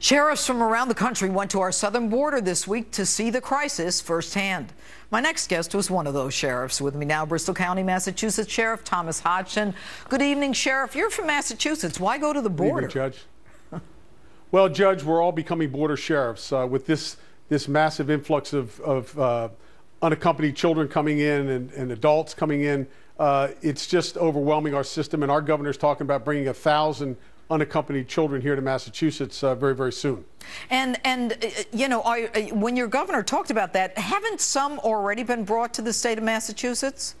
Sheriffs from around the country went to our southern border this week to see the crisis firsthand. My next guest was one of those sheriffs. With me now, Bristol County, Massachusetts Sheriff Thomas Hodgson. Good evening, Sheriff. You're from Massachusetts. Why go to the border? Good evening, Judge. Well, Judge, we're all becoming border sheriffs with this massive influx of unaccompanied children coming in and adults coming in. It's just overwhelming our system, and our governor's talking about bringing 1,000 unaccompanied children here to Massachusetts very, very soon. And you know, when your governor talked about that, haven't some already been brought to the state of Massachusetts?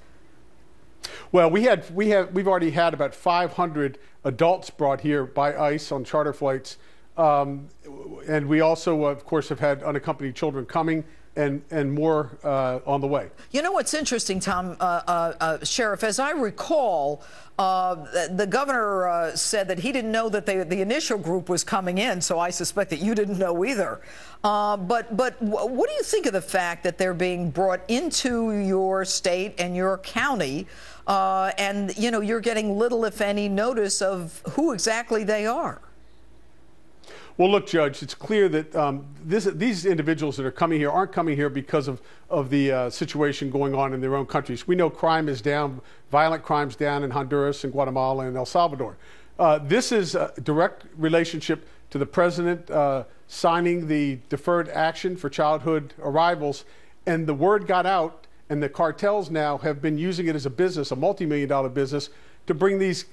Well, we've already had about 500 adults brought here by ICE on charter flights, and we also, of course, have had unaccompanied children coming and more on the way. You know what's interesting, Tom, Sheriff, as I recall, the governor said that he didn't know that the initial group was coming in, so I suspect that you didn't know either. But what do you think of the fact that they're being brought into your state and your county, and you know, you're getting little, if any, notice of who exactly they are? Well, look, Judge, it's clear that these individuals that are coming here aren't coming here because of the situation going on in their own countries. We know crime is down, violent crimes down in Honduras and Guatemala and El Salvador. This is a direct relationship to the president signing the deferred action for childhood arrivals, and the word got out, and the cartels now have been using it as a business, a multi-million-dollar business, to bring these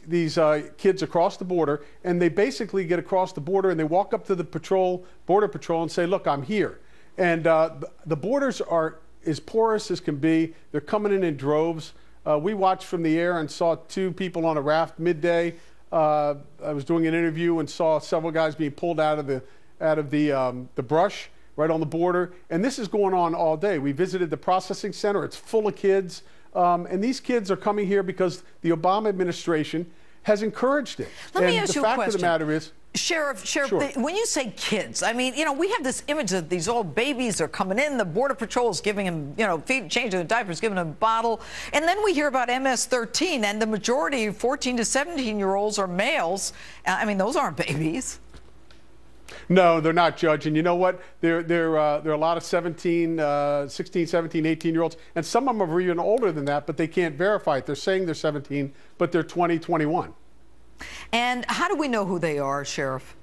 kids across the border, and they basically get across the border and they walk up to the border patrol and say, look, I'm here. And the borders are as porous as can be. They're coming in droves. We watched from the air and saw 2 people on a raft midday. I was doing an interview and saw several guys being pulled out of the brush right on the border. And this is going on all day. We visited the processing center. It's full of kids. And these kids are coming here because the Obama administration has encouraged it. Let me ask you a question. The fact of the matter is, Sheriff, sure. When you say kids, I mean, you know, we have this image that these old babies are coming in, the Border Patrol is giving them, you know, changing the diapers, giving them a bottle, and then we hear about MS-13, and the majority of 14 to 17-year-olds are males. I mean, those aren't babies. No, they're not, Judge. And you know what? There are a lot of 16, 17, 18-year-olds, and some of them are even older than that, but they can't verify it. They're saying they're 17, but they're 20, 21. And how do we know who they are, Sheriff?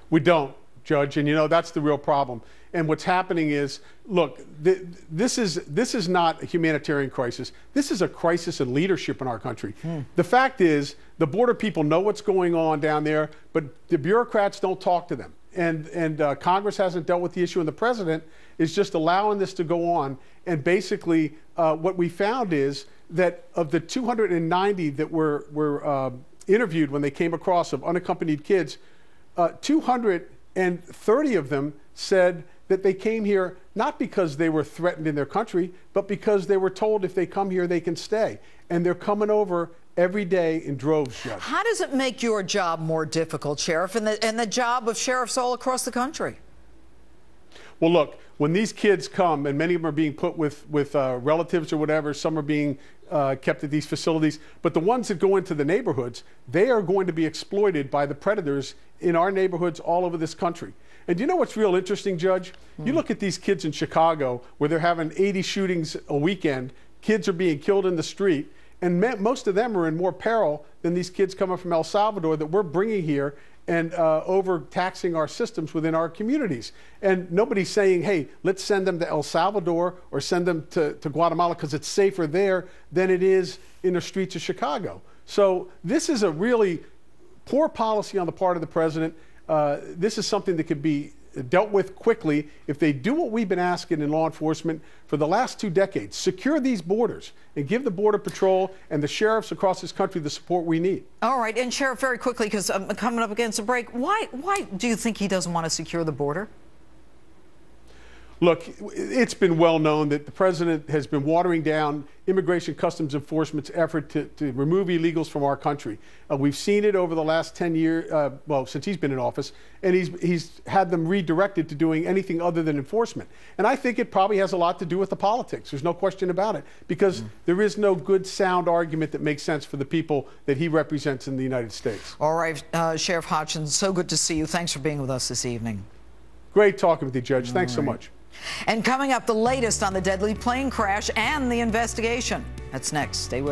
We don't, Judge, and you know, that's the real problem. And what's happening is, look, this is not a humanitarian crisis. This is a crisis in leadership in our country. The fact is, the border people know what's going on down there, but the bureaucrats don't talk to them. And Congress hasn't dealt with the issue, and the president is just allowing this to go on. And basically, what we found is that of the 290 that were interviewed when they came across of unaccompanied kids, 230 of them said that they came here not because they were threatened in their country, but because they were told if they come here, they can stay. And they're coming over every day in droves, Judge. How does it make your job more difficult, Sheriff, and the job of sheriffs all across the country? Well, look, when these kids come, and many of them are being put with relatives or whatever, some are being kept at these facilities, but the ones that go into the neighborhoods, they are going to be exploited by the predators in our neighborhoods all over this country. And you know what's real interesting, Judge? You look at these kids in Chicago where they're having 80 shootings a weekend, kids are being killed in the street, and most of them are in more peril than these kids coming from El Salvador that we're bringing here and overtaxing our systems within our communities. And nobody's saying, hey, let's send them to El Salvador or send them to Guatemala because it's safer there than it is in the streets of Chicago. So this is a really poor policy on the part of the president. This is something that could be dealt with quickly if they do what we've been asking in law enforcement for the last 2 decades. Secure these borders and give the Border Patrol and the sheriffs across this country the support we need. All right. And Sheriff, very quickly, because I'm coming up against a break, why do you think he doesn't want to secure the border? Look, it's been well known that the president has been watering down Immigration Customs Enforcement's effort to remove illegals from our country. We've seen it over the last 10 years, well, since he's been in office, and he's had them redirected to doing anything other than enforcement. And I think it probably has a lot to do with the politics. There's no question about it, because there is no good, sound argument that makes sense for the people that he represents in the United States. All right, Sheriff Hodgson, so good to see you. Thanks for being with us this evening. Great talking with you, Judge. Thanks so much. And coming up, the latest on the deadly plane crash and the investigation. That's next. Stay with us.